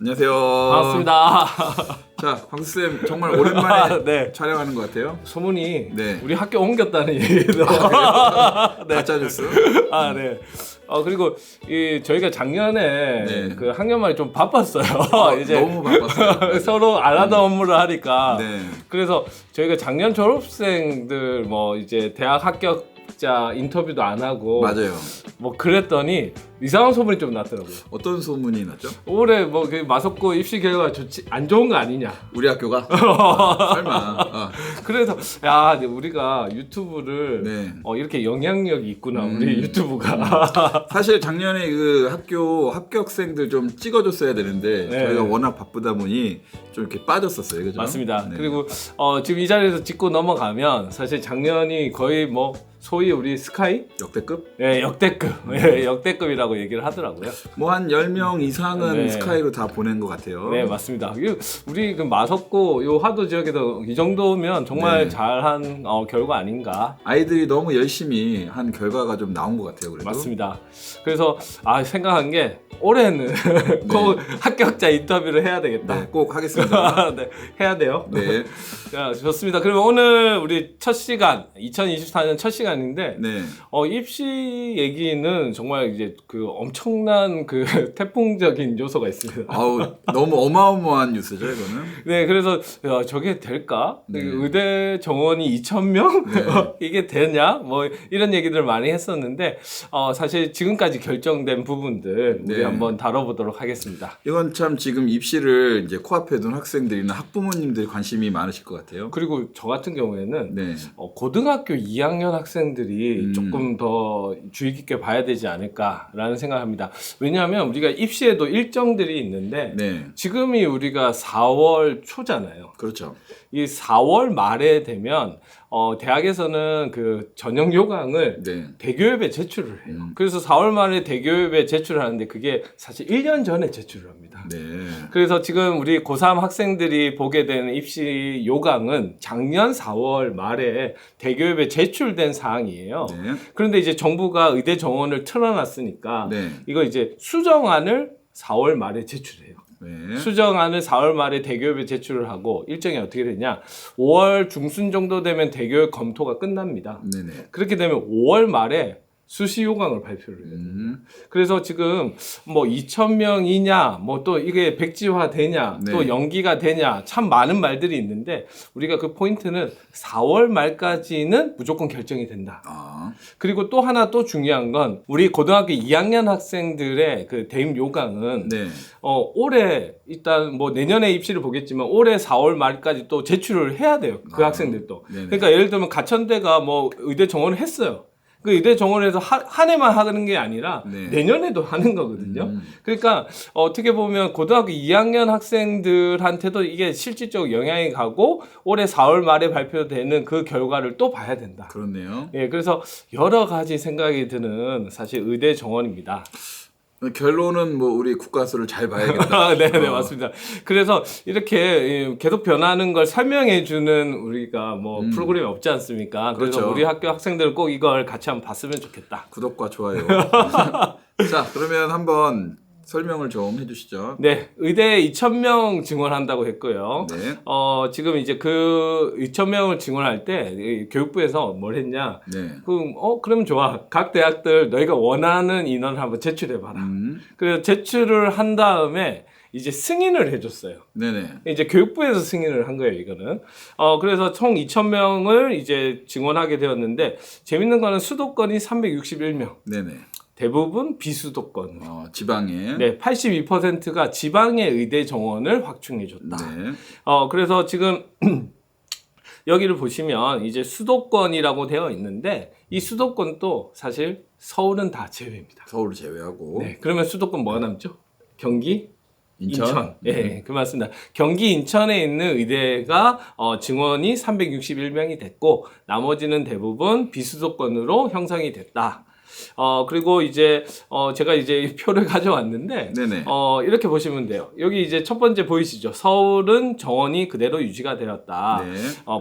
안녕하세요. 반갑습니다. 자, 광수쌤 정말 오랜만에 네. 촬영하는 것 같아요. 소문이 네. 우리 학교 옮겼다는 얘기도. 네. 가짜 뉴스. 네. 그리고 저희가 작년에 네. 그 학년 말이 좀 바빴어요. 이제 너무 바빴어요. 서로 안 하던 업무를 하니까. 네. 그래서 저희가 작년 졸업생들 뭐 이제 대학 합격자 인터뷰도 안 하고 맞아요. 뭐 그랬더니 이상한 소문이 좀 났더라고요. 어떤 소문이 났죠? 올해 뭐 그 마석고 입시 결과 좋지 안 좋은 거 아니냐. 우리 학교가? 설마. 그래서 야 우리가 유튜브를 네. 이렇게 영향력이 있구나 우리 유튜브가. 사실 작년에 그 학교 합격생들 좀 찍어줬어야 되는데 네. 저희가 워낙 바쁘다 보니 좀 이렇게 빠졌었어요, 그죠? 맞습니다. 네. 그리고 지금 이 자리에서 짚고 넘어가면 사실 작년이 거의 뭐 소위 우리 스카이? 역대급? 예, 역대급. 예, 역대급이라고 얘기를 하더라고요. 뭐 한 10명 이상은 네. 스카이로 다 보낸 것 같아요. 네, 맞습니다. 우리 그 마석고 요 화도 지역에도 이 정도면 정말 네. 잘한 결과 아닌가. 아이들이 너무 열심히 한 결과가 좀 나온 것 같아요, 그래도. 맞습니다. 그래서 생각한 게 올해는 꼭 합격자 인터뷰를 해야 되겠다. 네, 꼭 하겠습니다. 네, 해야 돼요. 네. 자, 좋습니다. 그러면 오늘 우리 첫 시간, 2024년 첫 시간인데, 네. 입시 얘기는 정말 이제 그 엄청난 그 태풍적인 요소가 있습니다. 아우, 너무 어마어마한 뉴스죠, 이거는. 네, 그래서 저게 될까? 네. 의대 정원이 2,000명? 네. 이게 되냐? 뭐 이런 얘기들을 많이 했었는데 사실 지금까지 결정된 부분들 우리 네. 한번 다뤄보도록 하겠습니다. 이건 참 지금 입시를 이제 코앞에 둔 학생들이나 학부모님들이 관심이 많으실 것 같아요. 그리고 저 같은 경우에는 네. 고등학교 2학년 학생들이 조금 더 주의 깊게 봐야 되지 않을까라는 생각합니다. 왜냐하면 우리가 입시에도 일정들이 있는데 네. 지금이 우리가 4월 초잖아요. 그렇죠. 이 4월 말에 되면 대학에서는 그 전형 요강을 네. 대교협에 제출을 해요. 그래서 4월 말에 대교협에 제출을 하는데 그게 사실 1년 전에 제출을 합니다. 네. 그래서 지금 우리 고3 학생들이 보게 되는 입시 요강은 작년 4월 말에 대교협에 제출된 사항이에요. 네. 그런데 이제 정부가 의대 정원을 틀어놨으니까 네. 이거 이제 수정안을 4월 말에 제출해요. 네. 수정안을 4월 말에 대교협에 제출을 하고 일정이 어떻게 되냐 5월 중순 정도 되면 대교협 검토가 끝납니다. 네네. 그렇게 되면 5월 말에 수시 요강을 발표를 해요. 그래서 지금 뭐 2,000명이냐 뭐 또 이게 백지화 되냐 네. 또 연기가 되냐 참 많은 말들이 있는데 우리가 그 포인트는 4월 말까지는 무조건 결정이 된다. 그리고 또 하나 또 중요한 건 우리 고등학교 2학년 학생들의 그 대입 요강은 네. 올해 일단 뭐 내년에 입시를 보겠지만 올해 4월 말까지 또 제출을 해야 돼요. 그 학생들도. 네네. 그러니까 예를 들면 가천대가 뭐 의대 정원을 했어요. 그 의대 정원에서 한 해만 하는 게 아니라 네. 내년에도 하는 거거든요. 그러니까 어떻게 보면 고등학교 2학년 학생들한테도 이게 실질적 영향이 가고 올해 4월 말에 발표되는 그 결과를 또 봐야 된다. 그렇네요. 예, 그래서 여러 가지 생각이 드는 사실 의대 정원입니다. 결론은 뭐 우리 국가수를 잘 봐야겠다. 네, 맞습니다. 그래서 이렇게 계속 변하는 걸 설명해주는 우리가 뭐 프로그램이 없지 않습니까? 그래서 그렇죠. 우리 학교 학생들은 꼭 이걸 같이 한번 봤으면 좋겠다. 구독과 좋아요. 자, 그러면 한번 설명을 좀 해주시죠. 네, 의대 2,000명 증원한다고 했고요. 네. 지금 이제 그 2,000명을 증원할 때 교육부에서 뭘 했냐? 네. 그러면 좋아. 각 대학들 너희가 원하는 인원을 한번 제출해봐라. 그래서 제출을 한 다음에 이제 승인을 해줬어요. 네네. 이제 교육부에서 승인을 한 거예요, 이거는. 그래서 총 2,000명을 이제 증원하게 되었는데, 재밌는 거는 수도권이 361명. 네네. 대부분 비수도권. 지방에. 네, 82%가 지방의 의대 정원을 확충해줬다. 네. 그래서 지금 여기를 보시면 이제 수도권이라고 되어 있는데, 이 수도권도 사실 서울은 다 제외입니다. 서울을 제외하고. 네, 그러면 수도권 뭐가 남죠? 경기? 인천? 네, 그 맞습니다. 경기 인천에 있는 의대가 증원이 361명이 됐고 나머지는 대부분 비수도권으로 형성이 됐다. 그리고 이제 제가 이제 이 표를 가져왔는데 네네. 이렇게 보시면 돼요. 여기 이제 첫 번째 보이시죠? 서울은 정원이 그대로 유지가 되었다. 네.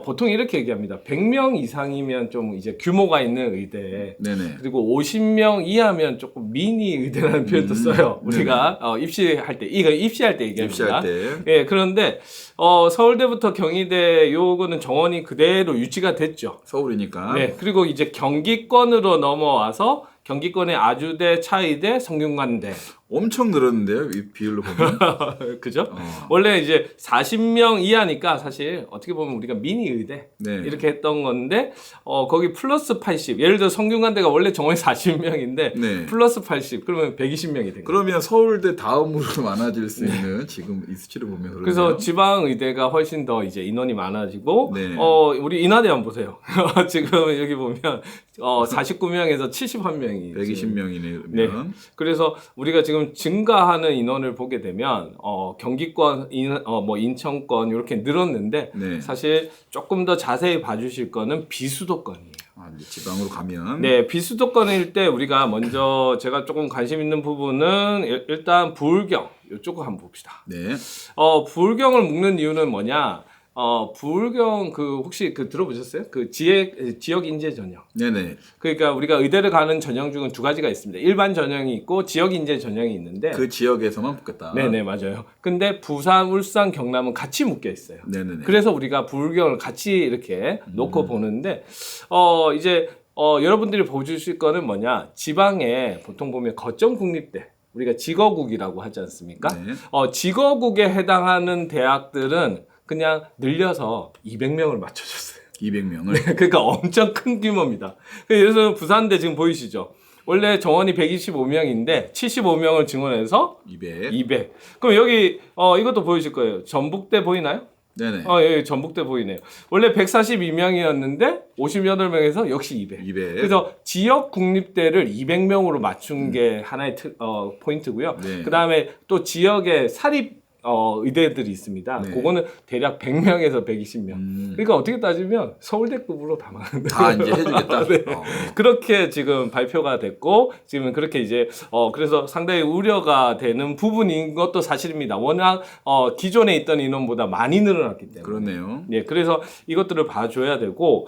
보통 이렇게 얘기합니다. 100명 이상이면 좀 이제 규모가 있는 의대. 네네. 그리고 50명 이하면 조금 미니 의대라는 표현도 써요. 우리가 입시할 때, 이거 입시할 때 얘기합니다. 입시할 때. 예, 그런데 서울대부터 경희대 요거는 정원이 그대로 유지가 됐죠. 서울이니까. 네, 그리고 이제 경기권으로 넘어와서 경기권의 아주대, 차의대, 성균관대. 엄청 늘었는데요, 이 비율로 보면. 그죠? 원래 이제 40명 이하니까 사실 어떻게 보면 우리가 미니 의대 네. 이렇게 했던 건데 거기 플러스 80. 예를 들어 성균관대가 원래 정원이 40명인데 네. 플러스 80. 그러면 120명이 된 거예요. 그러면 서울대 다음으로 많아질 수 있는 지금 이 수치를 보면 그러네요. 그래서 지방 의대가 훨씬 더 이제 인원이 많아지고 네. 우리 인하대 한번 보세요. 지금 여기 보면 49명에서 71명이 120명이네요. 네. 그러면. 그래서 우리가 지금 증가하는 인원을 보게 되면 경기권, 뭐 인천권 이렇게 늘었는데 네. 사실 조금 더 자세히 봐주실 거는 비수도권이에요. 이제 지방으로 가면. 네, 비수도권일 때 우리가 먼저 제가 조금 관심 있는 부분은 일단 부울경 이쪽을 한번 봅시다. 네. 부울경을 묶는 이유는 뭐냐? 부울경 혹시 들어보셨어요? 지역 인재 전형. 네네. 그러니까 우리가 의대를 가는 전형 중은 두 가지가 있습니다. 일반 전형이 있고 지역 인재 전형이 있는데. 그 지역에서만 붙겠다. 네네, 맞아요. 근데 부산, 울산, 경남은 같이 묶여 있어요. 네네네. 그래서 우리가 부울경을 같이 이렇게 놓고 보는데 이제 여러분들이 보여주실 거는 뭐냐? 지방에 보통 보면 거점국립대. 우리가 직어국이라고 하지 않습니까? 네. 직어국에 해당하는 대학들은 그냥 늘려서 200명을 맞춰줬어요. 200명을. 그러니까 엄청 큰 규모입니다. 그래서 부산대 지금 보이시죠? 원래 정원이 125명인데 75명을 증원해서 200. 그럼 여기 이것도 보이실 거예요. 전북대 보이나요? 네네. 예, 전북대 보이네요. 원래 142명이었는데 58명에서 역시 200. 그래서 지역 국립대를 200명으로 맞춘 게 하나의 포인트고요. 네. 그다음에 또 지역의 사립 의대들이 있습니다. 네. 그거는 대략 100명에서 120명. 그러니까 어떻게 따지면 서울대급으로 다 많은데. 다 이제 해주겠다. 네. 그렇게 지금 발표가 됐고 지금 그렇게 이제 그래서 상당히 우려가 되는 부분인 것도 사실입니다. 워낙 기존에 있던 인원보다 많이 늘어났기 때문에. 그렇네요. 예, 그래서 이것들을 봐줘야 되고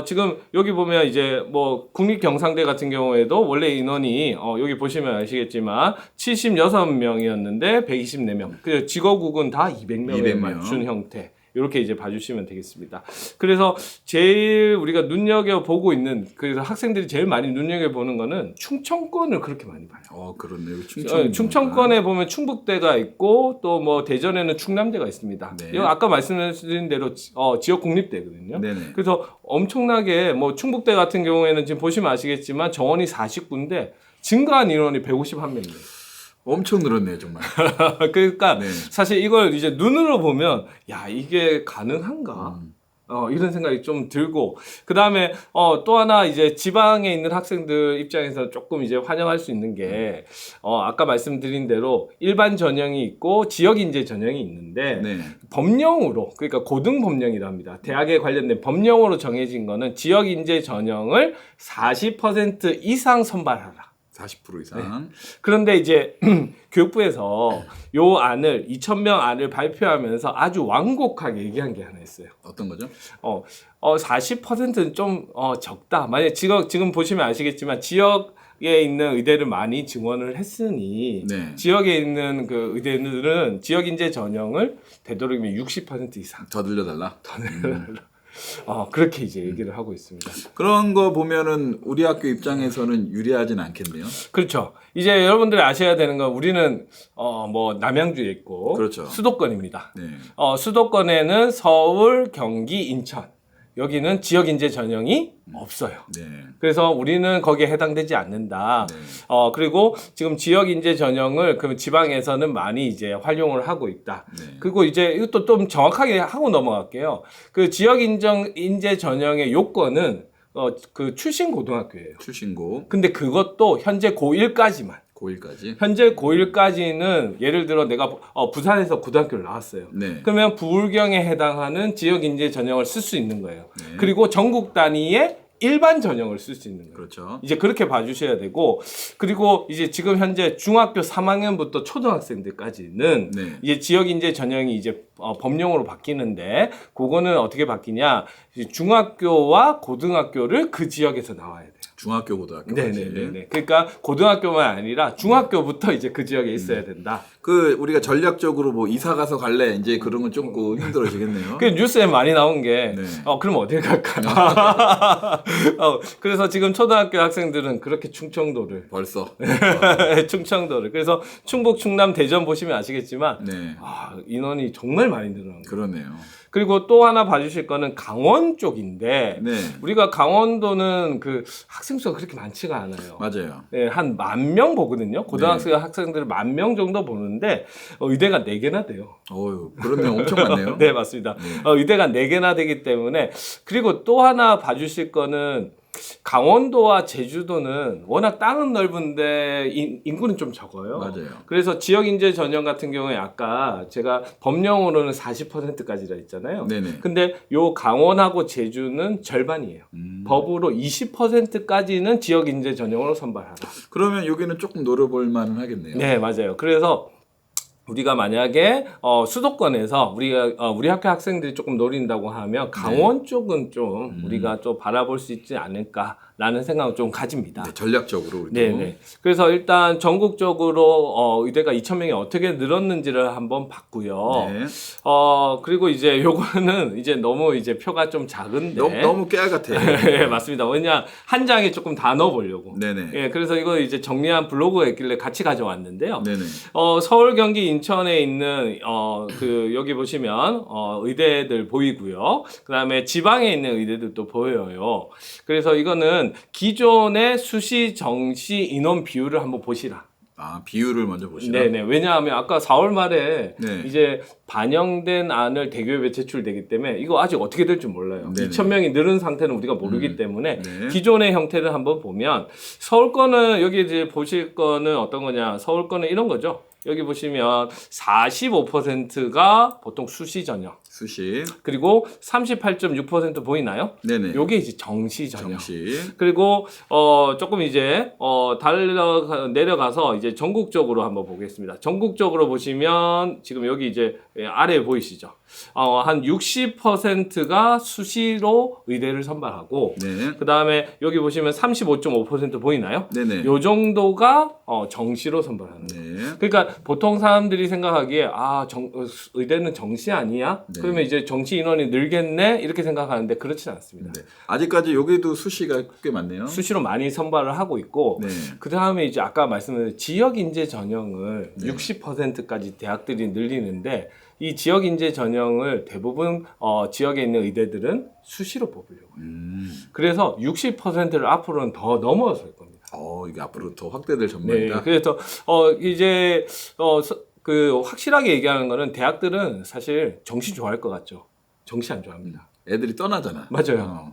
지금 여기 보면 이제 뭐 국립경상대 같은 경우에도 원래 인원이 여기 보시면 아시겠지만 76명이었는데 124명. 그 직어국은 다 200명에 200명. 맞춘 형태. 이렇게 이제 봐주시면 되겠습니다. 그래서 제일 우리가 눈여겨보고 있는, 그래서 학생들이 제일 많이 눈여겨보는 거는 충청권을 그렇게 많이 봐요. 그렇네요. 충청권에 보면 충북대가 있고 또 뭐 대전에는 충남대가 있습니다. 네. 이거 아까 말씀드린 대로 지역 국립대거든요. 네네. 그래서 엄청나게 뭐 충북대 같은 경우에는 지금 보시면 아시겠지만 정원이 49인데 증가한 인원이 151명이에요. 엄청 늘었네요, 정말. 그러니까 네. 사실 이걸 이제 눈으로 보면 야 이게 가능한가? 이런 생각이 좀 들고 그 다음에 또 하나 이제 지방에 있는 학생들 입장에서 조금 이제 환영할 수 있는 게 아까 말씀드린 대로 일반 전형이 있고 지역 인재 전형이 있는데 네. 법령으로 그러니까 고등 법령이라 합니다. 대학에 관련된 법령으로 정해진 거는 지역 인재 전형을 40% 이상 선발하라. 40% 이상. 그런데 이제 교육부에서 요 안을 2,000명 안을 발표하면서 아주 완곡하게 얘기한 게 하나 있어요. 어떤 거죠? 40%는 좀 적다. 만약 지금 보시면 아시겠지만 지역에 있는 의대를 많이 증원을 했으니 네. 지역에 있는 그 의대들은 지역 인재 전형을 되도록이면 60% 이상 더 늘려달라. 그렇게 이제 얘기를 하고 있습니다. 그런 거 보면은 우리 학교 입장에서는 유리하진 않겠네요. 그렇죠. 이제 여러분들이 아셔야 되는 건 우리는 뭐 남양주에 있고 그렇죠. 수도권입니다. 네. 수도권에는 서울, 경기, 인천 여기는 지역 인재 전형이 없어요. 네. 그래서 우리는 거기에 해당되지 않는다. 네. 그리고 지금 지역 인재 전형을 그 지방에서는 많이 이제 활용을 하고 있다. 네. 그리고 이제 이것도 좀 정확하게 하고 넘어갈게요. 그 지역 인재 전형의 요건은 그 출신 고등학교예요. 출신고 근데 그것도 현재 고1까지만. 고1까지. 현재 고1까지는 예를 들어 내가 부산에서 고등학교를 나왔어요. 네. 그러면 부울경에 해당하는 지역 인재 전형을 쓸 수 있는 거예요. 네. 그리고 전국 단위의 일반 전형을 쓸 수 있는 거예요. 그렇죠. 이제 그렇게 봐주셔야 되고, 그리고 이제 지금 현재 중학교 3학년부터 초등학생들까지는 네. 이제 지역인재 전형이 이제 법령으로 바뀌는데, 그거는 어떻게 바뀌냐? 이제 중학교와 고등학교를 그 지역에서 나와야 돼요. 중학교, 고등학교. 네네네. 그러니까 고등학교만 아니라 중학교부터 이제 그 지역에 있어야 된다. 그 우리가 전략적으로 뭐 이사 가서 갈래 이제 그런 건 조금 힘들어지겠네요. 그 뉴스에 많이 나온 게, 네. 그럼 어딜 갈까요? 그래서 지금 초등학교 학생들은 그렇게 충청도를, 벌써. 충청도를. 그래서 충북, 충남, 대전 보시면 아시겠지만, 네. 인원이 정말 많이 늘어난 거예요. 그러네요. 그리고 또 하나 봐주실 거는 강원 쪽인데, 네. 우리가 강원도는 그 학생 수가 그렇게 많지가 않아요. 맞아요. 네, 한 10,000명 보거든요. 고등학생 학생들 10,000명 정도 보는데, 의대가 4개나 돼요. 어유, 그러면 엄청 많네요. 네, 맞습니다. 네. 의대가 4개나 되기 때문에, 그리고 또 하나 봐주실 거는, 강원도와 제주도는 워낙 땅은 넓은데 인구는 좀 적어요. 맞아요. 그래서 지역인재 전형 같은 경우에 아까 제가 법령으로는 40%까지라 했잖아요. 네네. 근데 요 강원하고 제주는 절반이에요. 법으로 20%까지는 지역인재 전형으로 선발하라. 그러면 여기는 조금 노려볼 만은 하겠네요. 네, 맞아요. 그래서 우리가 만약에 수도권에서 우리 학교 학생들이 조금 노린다고 하면 강원 쪽은 좀 우리가 좀 바라볼 수 있지 않을까라는 생각을 좀 가집니다. 네, 전략적으로 우리도. 네네. 그래서 일단 전국적으로 의대가 2,000명이 어떻게 늘었는지를 한번 봤고요. 네. 그리고 이제 요거는 이제 너무 이제 표가 좀 작은데 너무 깨알 같아. 네, 맞습니다. 왜냐 한 장에 조금 다 넣어보려고. 네네. 예, 그래서 이거 이제 정리한 블로그가 있길래 같이 가져왔는데요. 네네. 서울, 경기, 인천에 있는 여기 보시면 의대들 보이고요. 그다음에 지방에 있는 의대들도 보여요. 그래서 이거는 기존의 수시, 정시 인원 비율을 한번 보시라. 비율을 먼저 보시라. 네네. 왜냐하면 아까 4월 말에 네. 이제 반영된 안을 대교협에 제출되기 때문에 이거 아직 어떻게 될지 몰라요. 네네. 2,000명이 늘은 상태는 우리가 모르기 때문에 네. 기존의 형태를 한번 보면 서울 거는 여기 이제 보실 거는 어떤 거냐. 서울 거는 이런 거죠. 여기 보시면 45%가 보통 수시 전형. 수시. 그리고 38.6% 보이나요? 네네. 요게 이제 정시 전형. 정시. 그리고 조금 이제 내려가서 이제 전국적으로 한번 보겠습니다. 전국적으로 보시면 지금 여기 이제 아래 보이시죠? 한 60%가 수시로 의대를 선발하고 네. 그다음에 여기 보시면 35.5% 보이나요? 네네. 요 정도가 정시로 선발하는 거예요. 네. 그러니까 보통 사람들이 생각하기에 의대는 정시 아니야? 네. 그러면 이제 정시 인원이 늘겠네? 이렇게 생각하는데 그렇진 않습니다. 네. 아직까지 여기도 수시가 꽤 많네요. 수시로 많이 선발을 하고 있고 네. 그다음에 이제 아까 말씀드린 지역 인재 전형을 네. 60%까지 대학들이 늘리는데 이 지역 인재 전형을 대부분 지역에 있는 의대들은 수시로 뽑으려고 해요. 그래서 60%를 앞으로는 더 넘어설 겁니다. 이게 앞으로 더 확대될 네. 전망이다. 그래서 이제 그 확실하게 얘기하는 거는 대학들은 사실 정시 좋아할 것 같죠. 정시 안 좋아합니다. 애들이 떠나잖아. 맞아요.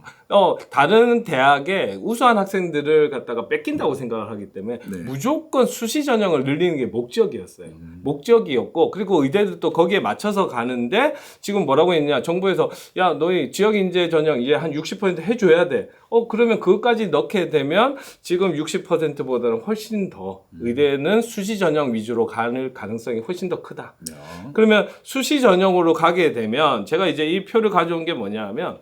다른 대학에 우수한 학생들을 갖다가 뺏긴다고 생각을 하기 때문에 네. 무조건 수시 전형을 늘리는 게 목적이었어요. 목적이었고 그리고 의대들도 거기에 맞춰서 가는데 지금 뭐라고 했냐 정부에서 야 너희 지역 인재 전형 이제 한 60% 해줘야 돼. 그러면 그것까지 넣게 되면 지금 60%보다는 훨씬 더 의대는 수시 전형 위주로 가는 가능성이 훨씬 더 크다. 네. 그러면 수시 전형으로 가게 되면 제가 이제 이 표를 가져온 게 뭐냐면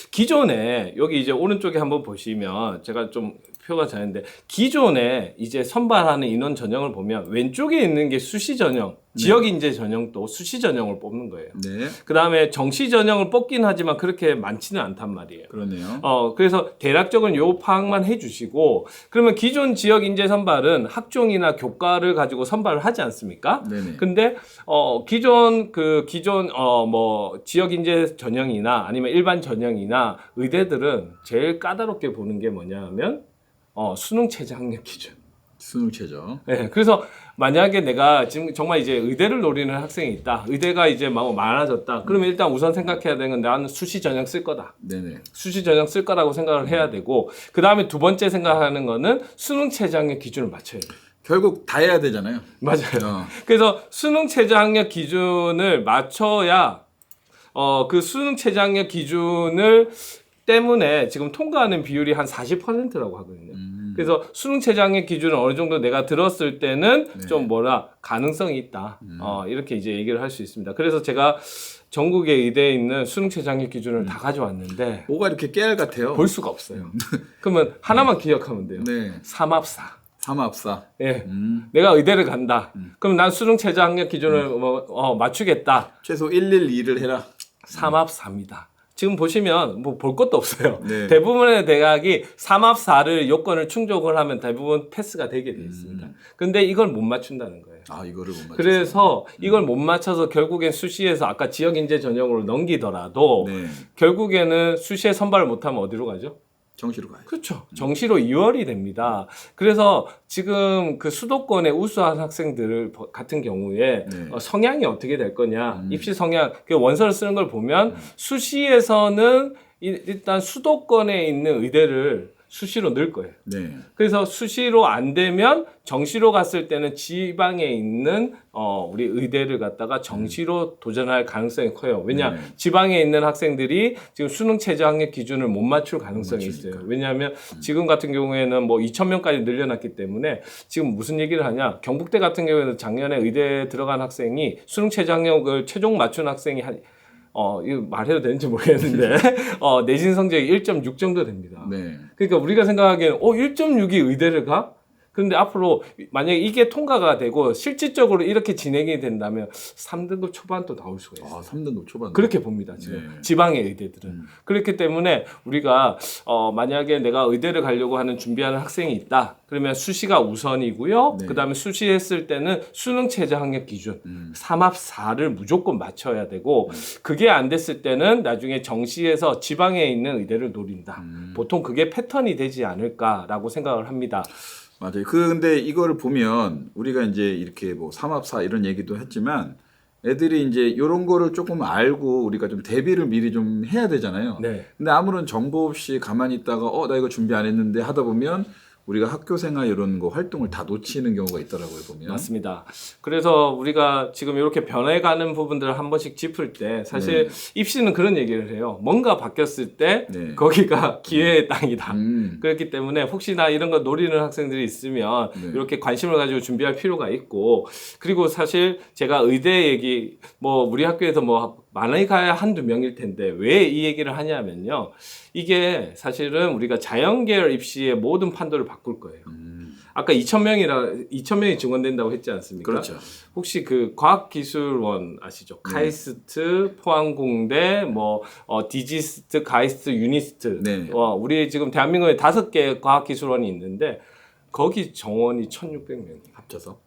기존에 여기 이제 오른쪽에 한번 보시면 제가 좀 표가 작은데 기존에 이제 선발하는 인원 전형을 보면 왼쪽에 있는 게 수시 전형, 지역 인재 전형도 수시 전형을 뽑는 거예요. 네. 그다음에 정시 전형을 뽑긴 하지만 그렇게 많지는 않단 말이에요. 그러네요. 그래서 대략적인 요 파악만 해주시고 그러면 기존 지역 인재 선발은 학종이나 교과를 가지고 선발을 하지 않습니까? 네네. 근데 기존 뭐 지역 인재 전형이나 아니면 일반 전형이나 의대들은 제일 까다롭게 보는 게 뭐냐면 수능 최저 학력 기준. 수능 최저. 네, 그래서 만약에 내가 지금 정말 이제 의대를 노리는 학생이 있다. 의대가 이제 많아졌다. 그러면 일단 우선 생각해야 되는 건 나는 수시 전형 쓸 거다. 네네. 수시 전형 쓸 거라고 생각을 해야 되고 그 다음에 두 번째 생각하는 거는 수능 최저 학력 기준을 맞춰야 돼요. 결국 다 해야 되잖아요. 맞아요. 그래서 수능 최저 학력 기준을 맞춰야 그 수능 최저 학력 기준을 때문에 지금 통과하는 비율이 한 40%라고 하거든요. 그래서 수능 최저학력 기준을 어느 정도 내가 들었을 때는 네. 좀 가능성이 있다. 이렇게 이제 얘기를 할 수 있습니다. 그래서 제가 전국의 의대에 있는 수능 최저학력 기준을 다 가져왔는데 뭐가 이렇게 깨알 같아요. 볼 수가 없어요. 그러면 하나만 기억하면 돼요. 네. 삼합사. 삼합사. 예. 내가 의대를 간다. 그럼 난 수능 최저학력 기준을 맞추겠다. 최소 112를 해라. 삼합사입니다. 지금 보시면 뭐 볼 것도 없어요. 네. 대부분의 대학이 삼합사를 요건을 충족을 하면 대부분 패스가 되게 돼 있습니다. 근데 이걸 못 맞춘다는 거예요. 아, 이거를 못 맞췄어요. 그래서 이걸 못 맞춰서 결국엔 수시에서 아까 지역인재 전형으로 넘기더라도 네. 결국에는 수시에 선발을 못하면 어디로 가죠? 정시로 가야죠. 그렇죠. 정시로 2월이 됩니다. 그래서 지금 그 수도권에 우수한 학생들 같은 경우에 네. 성향이 어떻게 될 거냐. 입시 성향, 그 원서를 쓰는 걸 보면 수시에서는 일단 수도권에 있는 의대를 수시로 넣을 거예요. 네. 그래서 수시로 안 되면 정시로 갔을 때는 지방에 있는 우리 의대를 갖다가 정시로 도전할 가능성이 커요. 왜냐? 네. 지방에 있는 학생들이 지금 수능 최저학력 기준을 못 맞출 가능성이 있어요. 왜냐하면 지금 같은 경우에는 뭐 2,000명까지 늘려놨기 때문에 지금 무슨 얘기를 하냐? 경북대 같은 경우에는 작년에 의대에 들어간 학생이 수능 최저학력을 최종 맞춘 학생이 이거 말해도 되는지 모르겠는데, 내신 성적이 1.6 정도 됩니다. 네. 그러니까 우리가 생각하기에는, 1.6이 의대를 가? 근데 앞으로 만약에 이게 통과가 되고 실질적으로 이렇게 진행이 된다면 3등급 초반도 나올 수가 있어요. 아, 3등급 초반. 그렇게 봅니다, 지금. 네. 지방의 의대들은. 그렇기 때문에 우리가, 만약에 내가 의대를 가려고 하는 준비하는 학생이 있다. 그러면 수시가 우선이고요. 네. 그 다음에 수시했을 때는 수능 최저 학력 기준, 삼합사를 무조건 맞춰야 되고, 그게 안 됐을 때는 나중에 정시에서 지방에 있는 의대를 노린다. 보통 그게 패턴이 되지 않을까라고 생각을 합니다. 맞아요. 근데 이거를 보면 우리가 이제 이렇게 뭐 삼합사 이런 얘기도 했지만 애들이 이제 이런 거를 조금 알고 우리가 좀 대비를 미리 좀 해야 되잖아요. 네. 근데 아무런 정보 없이 가만히 있다가 나 이거 준비 안 했는데 하다 보면 우리가 학교 생활 이런 거 활동을 다 놓치는 경우가 있더라고요, 보면. 맞습니다. 그래서 우리가 지금 이렇게 변해가는 부분들을 한 번씩 짚을 때 사실 입시는 그런 얘기를 해요. 뭔가 바뀌었을 때 네. 거기가 기회의 땅이다. 음. 그렇기 때문에 혹시나 이런 거 노리는 학생들이 있으면 네. 이렇게 관심을 가지고 준비할 필요가 있고, 그리고 사실 제가 의대 얘기 우리 학교에서 많이 가야 한두 명일 텐데 왜 이 얘기를 하냐면요. 이게 사실은 우리가 자연계열 입시의 모든 판도를 바꿀 거예요. 아까 2,000명이 증원된다고 했지 않습니까? 그렇죠. 혹시 그 과학기술원 아시죠? 카이스트, 포항공대, 디지스트, 가이스트, 유니스트. 네. 우리 지금 대한민국에 5개 과학기술원이 있는데 거기 정원이 1,600명이에요. 합쳐서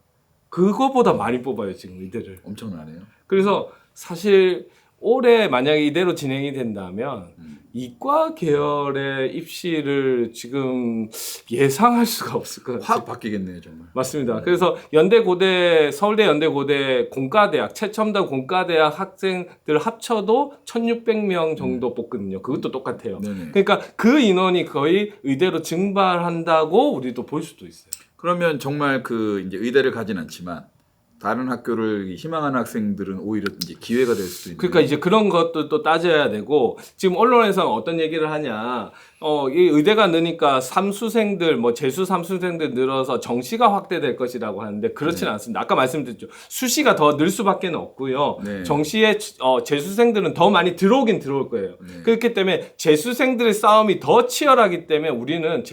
그거보다 많이 뽑아요, 지금 의대를. 엄청나네요. 그래서 사실 올해 만약에 이대로 진행이 된다면 이과 계열의 입시를 지금 예상할 수가 없을 것 같아요. 확 바뀌겠네요, 정말. 맞습니다. 그래서 연대고대, 서울대 연대고대 공과대학, 최첨단 공과대학 학생들 합쳐도 1,600명 정도 뽑거든요. 그것도 똑같아요. 네네. 그러니까 그 인원이 거의 의대로 증발한다고 우리도 볼 수도 있어요. 그러면 정말 이제 의대를 가진 않지만 다른 학교를 희망하는 학생들은 오히려 이제 기회가 될 수도 있는. 그러니까 이제 그런 것도 따져야 되고, 지금 언론에서는 어떤 얘기를 하냐, 이 의대가 느니까 삼수생들, 재수 삼수생들 늘어서 정시가 확대될 것이라고 하는데 그렇지는 않습니다. 아까 말씀드렸죠. 수시가 더 늘 수밖에 없고요. 네. 정시에 재수생들은 더 많이 들어오긴 들어올 거예요. 네. 그렇기 때문에 재수생들의 싸움이 더 치열하기 때문에 우리는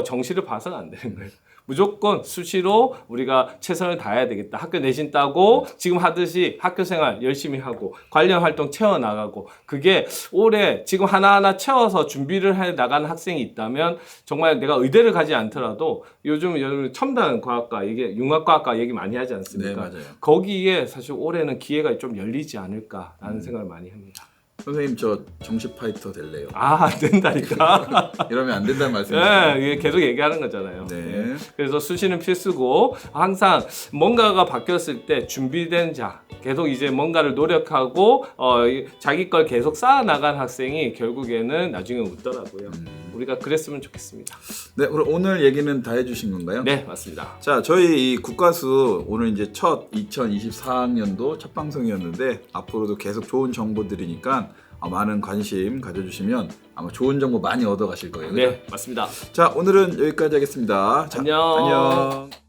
정시를 봐서는 안 되는 거예요. 무조건 수시로 우리가 최선을 다해야 되겠다. 학교 내신 따고 지금 하듯이 학교 생활 열심히 하고 관련 활동 채워나가고, 그게 올해 지금 하나하나 채워서 준비를 해 나가는 학생이 있다면 정말 내가 의대를 가지 않더라도 요즘 첨단 과학과 이게 융합과학과 얘기 많이 하지 않습니까? 네, 맞아요. 거기에 사실 올해는 기회가 좀 열리지 않을까라는 생각을 많이 합니다. 선생님, 저 정시 파이터 될래요. 안 된다니까. 이러면 안 된다는 말씀이시죠? 네, 이게 계속 얘기하는 거잖아요. 네. 그래서 수시는 필수고, 항상 뭔가가 바뀌었을 때 준비된 자, 계속 이제 뭔가를 노력하고 자기 걸 계속 쌓아 나간 학생이 결국에는 나중에 웃더라고요. 우리가 그랬으면 좋겠습니다. 네, 그럼 오늘 얘기는 다 해주신 건가요? 네, 맞습니다. 자, 저희 이 국가수 오늘 이제 첫 2024학년도 첫 방송이었는데 앞으로도 계속 좋은 정보들이니까 많은 관심 가져주시면 아마 좋은 정보 많이 얻어가실 거예요. 그죠? 네, 맞습니다. 자, 오늘은 여기까지 하겠습니다. 자, 안녕. 안녕.